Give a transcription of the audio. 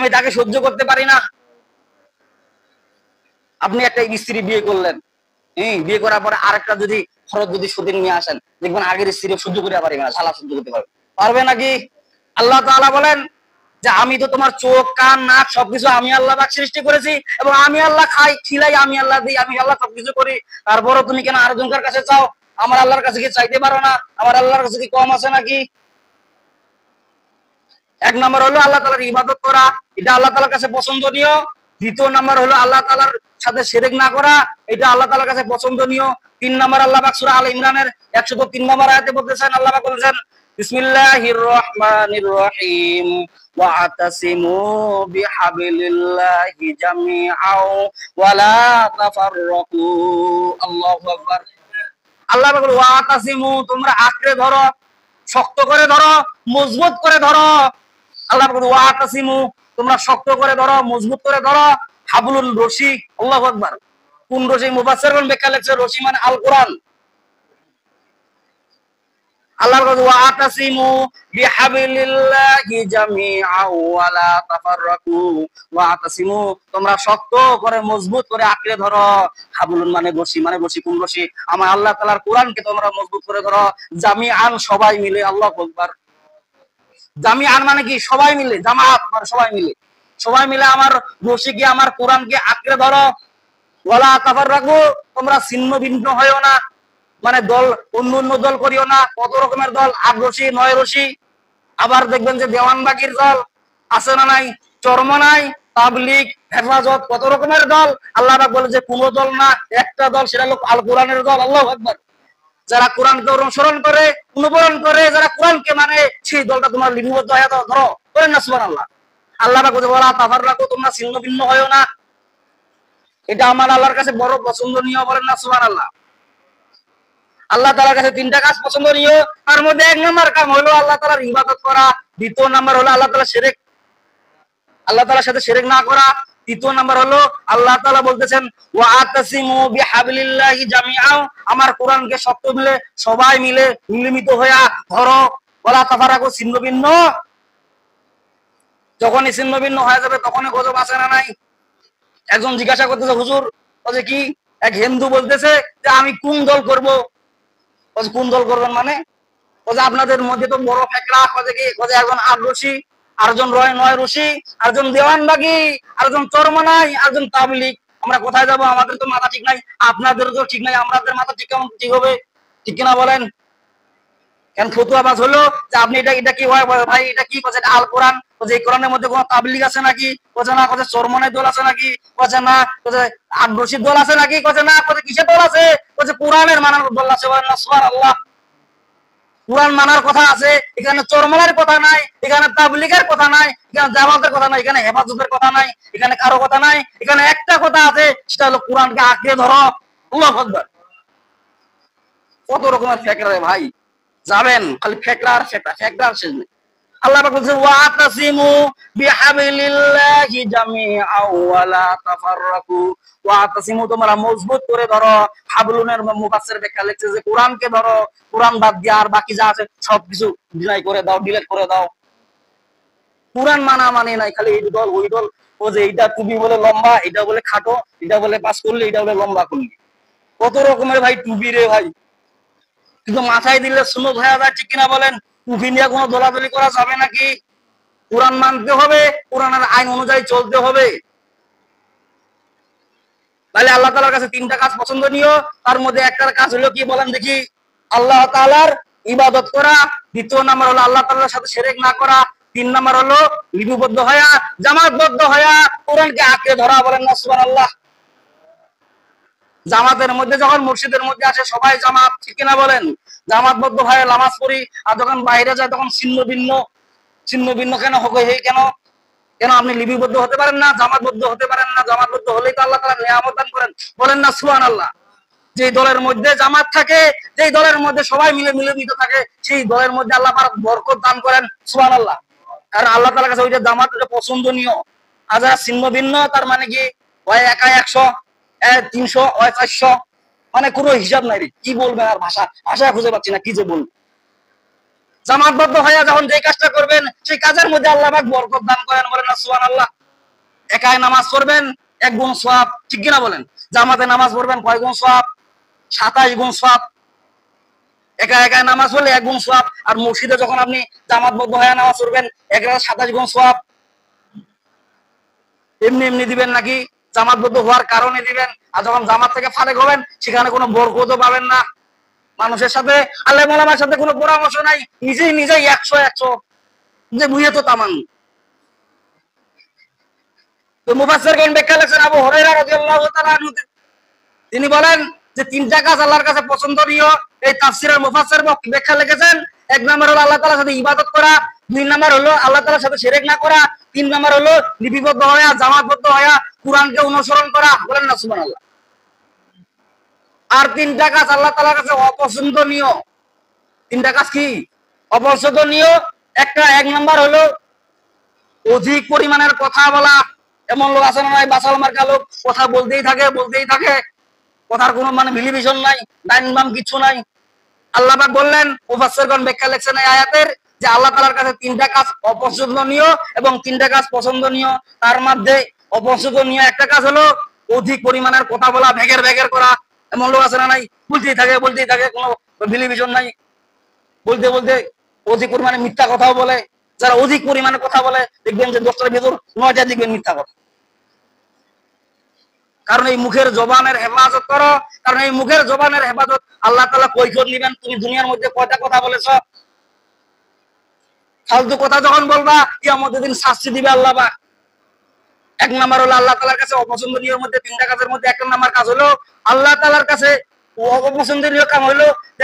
আমি তাকে সহ্য করতে পারি না। আপনি একটা স্ত্রী বিয়ে করলেন, বিয়ে করার পরে আরেকটা যদি খরচ যদি সতীন নিয়ে আসেন, দেখবেন আগের স্ত্রী সহ্য করতে পারবে না, শালা সহ্য করতে পারবে পারবে নাকি? আল্লাহ তাআলা বলেন যে আমি তো তোমার চোখ কান নাক সবকিছু আমি আল্লাহ পাক সৃষ্টি করেছি, এবং আমি আল্লাহ খাই খিলাই, আমি আল্লাহ দিই, আমি আল্লাহ সবকিছু করি। তারপরও তুমি কেন আরেকজনের কাছে চাও? আমার আল্লাহর কাছে কি চাইতে পারো না? আমার আল্লাহর কাছে কি কম আছে নাকি? এক নম্বর হলো আল্লাহ তাআলার ইবাদত করা, এটা আল্লাহ তাআলার কাছে পছন্দনীয়। দ্বিতীয় নম্বর হলো আল্লাহ তাআলার সাথে শিরক না করা, এটা আল্লাহ তাআলার কাছে পছন্দনীয়। তিন নম্বর আল্লাহ পাক সূরা আলে ইমরানের 103 নম্বর আয়াতে বলতেছেন, আল্লাহ পাক বলেছেন বিসমিল্লাহির রহমানির রহিম ওয়াতাসিমু বিহাবলিল্লাহি জামিআও ওয়ালা তাফাররাকু। আল্লাহু আকবার। আল্লাহ পাক বলেন ওয়াতাসিমু, তোমরা আঁকড়ে ধরো, শক্ত করে ধরো, মজবুত করে ধরো। আল্লাহ পাক বলেন ওয়াতাসিমু, তোমরা শক্ত করে ধরো, মজবুত করে ধরো। হাবলুল রশি, আল্লাহু আকবার। কোন রশি? মুফাসসিরগণ ব্যাখ্যা লিখছে রশি মানে আল কোরআন। আল্লাহ বলেন ওয়াতাসিমু বিহাবলিল্লাহি জামিআও ওয়ালা তাফাররাকু। ওয়াতাসিমু, তোমরা শক্ত করে মজবুত করে আঁকড়ে ধরো। হাবলুন মানে রশি, মানে রশি কোন রশি? আমার আল্লাহ তাআলার কোরআনকে তোমরা মজবুত করে ধরো। জামিআন, সবাই মিলে, আল্লাহু আকবার। জামিআন মানে কি? সবাই মিলে, জামাত মানে সবাই মিলে, সবাই মিলে আমার রশিকে, আমার কোরআনকে আঁকড়ে ধরো। ওয়ালা তাফাররাকু, তোমরা ছিন্ন ভিন্ন হয়ো না, মানে দল অন্য অন্য দল করিও না। কত রকমের দল, 8 রশি 9 রশি। আবার দেখবেন যে দেওয়ানবাগির দল আছে না নাই, চরমনাই, তাবলিগ, হেফাজত, কত রকমের দল। আল্লাহ পাক বলে যে কোন দল না, একটা দল, সেটা হলো আল কোরআনের দল। আল্লাহু আকবার। যারা কোরআনকে অনুসরণ করে, অনুকরণ করে, যারা কোরআনকে মানে, সেই দলটা তোমার লিপিবদ্ধ হয়ে ধরো। করেন না সুবহানাল্লাহ। আল্লাহ পাক বলে ওয়ালা তাফাররাকু, তোমরা ছিন্ন ভিন্ন হয়ো না। এটা আমার আল্লাহর কাছে বড় পছন্দনীয়, বলেন না সুবহানাল্লাহ। আল্লাহ তাআলার কাছে 3টা কাজ পছন্দনীয়, তার মধ্যে 1 নম্বর কাজ হলো আল্লাহ তাআলার ইবাদত করা। দ্বিতীয় নম্বর হলো আল্লাহ তাআলার সাথে শিরক না করা। তৃতীয় নম্বর হলো আল্লাহ তাআলা বলতেছেন ওয়াতাসিমু বিহাবলিল্লাহি জামিআও, আমার কোরআনকে শক্ত মিলে, সবাই মিলে মিলিত হয়ে ধরো। ওয়ালা তাফাররাকু, ছিন্ন ভিন্ন যখনই ছিন্ন ভিন্ন হয়ে যাবে তখনই গজব আছে না নাই? একজন জিজ্ঞাসা করতেছে হুজুর, বলে কি, এক হিন্দু বলতেছে যে আমি কোন দল করব। কোন দল করবেন মানে? আপনাদের মধ্যে তো বড় ফেকরা, কি একজন 8 রশি, আরেকজন 9 রশি, আরেকজন দেওয়ানবাগি, আরেকজন চরমনাই, আরেকজন তাবলিগ। আমরা কোথায় যাব? আমাদের তো মাথা ঠিক নাই, আপনাদের তো ঠিক নাই, আমাদের মাথা ঠিক কেমন ঠিক হবে? ঠিক কিনা বলেন? কেন ফতুয়াবাজ হলো যে আপনি এটা কি হয় ভাই, এটা কি বলছে? আল কোরআন। বলছে এই কোরআনের মধ্যে কোনো তাবলিগ আছে নাকি? বলছে না। বলছে চরমনাই দল আছে নাকি? বলছে না। বলছে 8 রশিদ দল আছে নাকি? বলছে না। বলছে কিসের দল আছে? বলছে কোরআনের মানার দল আছে। বলেন না সুবহানাল্লাহ। কোরআন মানার কথা আছে, এখানে চরমনার কথা নাই, এখানে তাবলিগের কথা নাই, এখানে জামাতের কথা নাই, এখানে হেফাজতের কথা নাই, এখানে কারো কথা নাই। এখানে একটা কথা আছে, সেটা হলো কোরআনকে আঁকড়ে ধরো। আল্লাহু আকবার। কত রকমের ফেকরা রে ভাই, যাবেন খালি ফেকরা আর ফেকরা, ফেকরা আর শেষ নেই। আল্লাহ পাক বলেছেন ওয়াতাসিমু বিহাবলিল্লাহি জামিআও ওয়ালা তাফাররাকু। ওয়াতাসিমু, তোমরা মজবুত করে ধরো। হাবলুনের মুফাসসির ব্যাখ্যা লিখছে যে কোরআনকে ধরো, কোরআন বাদ দিয়ে আর বাকি যা আছে সবকিছু ডিনাই করে দাও, ডিলিট করে দাও। কোরআন মানা মানে নাই, খালি এই দল ওই দল। ও যে এইটা টুপি বলে লম্বা, এটা বলে খাটো, এটা বলে পাস করলে, এটা বলে লম্বা করলে। কত রকমের ভাই টুপি রে ভাই, কিন্তু মাথায় দিলে সুন্নত হয়ে যায়। ঠিক কিনা বলেন? টুপি নিয়ে কোনো দলাদলি করা যাবে নাকি? কোরআন মানতে হবে, কোরআনের আইন অনুযায়ী চলতে হবে। তাহলে আল্লাহ তাআলার কাছে 3টা কাজ পছন্দনীয়, তার মধ্যে একটা কাজ হলো কি বলেন দেখি? আল্লাহ তাআলার ইবাদত করা। দ্বিতীয় নাম্বার হলো আল্লাহ তাআলার সাথে শিরক না করা। 3 নাম্বার হলো লিপিবদ্ধ হয়া, জামাতবদ্ধ হয়া কোরআনকে আঁকড়ে ধরা। বলেন না সুবহানাল্লাহ। জামাতের মধ্যে যখন মসজিদের মধ্যে আসে সবাই জামাত, ঠিক কিনা বলেন? জামাতবদ্ধ হয়ে নামাজ পড়ি, আর যখন বাইরে যায় তখন ছিন্ন ভিন্ন। ছিন্ন ভিন্ন কেন হবে? কেন কেন আপনি লিপিবদ্ধ হতে পারেন না, জামাতবদ্ধ হতে পারেন না? জামাতবদ্ধ হলেই তো আল্লাহ তাআলা নিয়ামত দান করেন। বলেন না সুবহানাল্লাহ। যে দলের মধ্যে জামাত থাকে, যে দলের মধ্যে সবাই মিলে মিলিত থাকে, সেই দলের মধ্যে আল্লাহ পাক বরকত দান করেন। সুবহানাল্লাহ। কারণ আল্লাহ তাআলার কাছে ওইটা জামাত, ওইটা পছন্দনীয়। আর যারা ছিন্ন ভিন্ন, তার মানে কি হয় একা 100, 300, 400, মানে কোনো হিসাব নাই রে। কি বলবে আর ভাষায় খুঁজে পাচ্ছি না কি যে বলবো। জামাতবদ্ধ হয়ে যখন যে কাজটা করবেন সেই কাজের মধ্যে আল্লাহ পাক বরকত দান করেন, বলেন না সুবহানাল্লাহ। একাই নামাজ পড়বেন 1 গুণ সওয়াব, ঠিক কিনা বলেন? জামাতে নামাজ পড়বেন কয় গুণ সওয়াব? 27 গুণ সওয়াব। একা একা নামাজ পড়লে 1 গুণ সওয়াব, আর মসজিদে যখন আপনি জামাতবদ্ধ হয়ে নামাজ পড়বেন 27 গুণ সওয়াব। এমনি এমনি দিবেন নাকি জামাতবদ্ধ হওয়ার কারণে দিবেন? আর যখন জামাত থেকে ফারেক হবেন সেখানে কোনো বরকতও পাবেন না। মানুষের সাথে আলেম ওলামার সাথে কোনো পরামর্শ নাই, নিজেই 100 যে বুঝে তো তামান। তো মুফাসসিরগণ ব্যাখ্যা লিখেছেন আবু হুরায়রা রাদিয়াল্লাহু তাআলা আনহু, তিনি বলেন যে 3টা কাজ আল্লাহর কাছে পছন্দনীয়। এই তাফসীরের মুফাসসির ব্যাখ্যা লিখেছেন 1 নাম্বার হলো আল্লাহ তাআলার সাথে ইবাদত করা, 2 নাম্বার হলো আল্লাহ তাআলার সাথে শিরক না করা, 3 নাম্বার হলো লিপিবদ্ধ হওয়া, জামাতবদ্ধ হওয়া, কুরআনকে অনুসরণ করা, বলেন না সুবহানাল্লাহ। আর 3টা কাজ আল্লাহ তাআলার কাছে অপছন্দনীয়। 3টা কাজ কি? অপছন্দনীয়। 1 নাম্বার হলো অধিক পরিমাণের কথা বলা। এমন লোক আছে না নাই, বাসাল মার্কা লোক, কথা বলতেই থাকে, কথার কোনো মানে ভ্যালিডেশন নাই, ডাইন বাম কিছু নাই। আল্লাহ পাক বললেন, মুফাসসিরগণ ব্যাখ্যা লিখছেন এই আয়াতের যে আল্লাহ তাআলার কাছে 3টা কাজ অপছন্দনীয় এবং 3টা কাজ পছন্দনীয়। তার মধ্যে অপছন্দনীয় একটা কাজ হলো অধিক পরিমাণের কথা বলা, ভেগের করা। এমন লোক আছে না নাই, বলতেই থাকে, কোনো ভ্যালিডেশন নাই, বলতে অধিক পরিমাণে মিথ্যা কথাও বলে। যারা অধিক পরিমাণে কথা বলে দেখবেন যে 10টার ভিতর 9টা দেখবেন মিথ্যা কথা। কারণ এই মুখের জবানের হেফাজত করো, কারণ এই মুখের জবানের হেফাজত আল্লাহ তাআলা কৈফিয়ত নেবেন। তুমি দুনিয়ার মধ্যে কয়টা কথা বলেছো? ফালতু কথা যখন বলবা কিয়ামতের দিন শাস্তি দিবে আল্লাহ পাক। 1 নাম্বার হলো আল্লাহ তাআলার কাছে অপছন্দনীয়ের মধ্যে 3টা কাজের মধ্যে 1 নাম্বার কাজ হলো আল্লাহ তাআলার কাছে অপছন্দনীয় কাজ হলো যে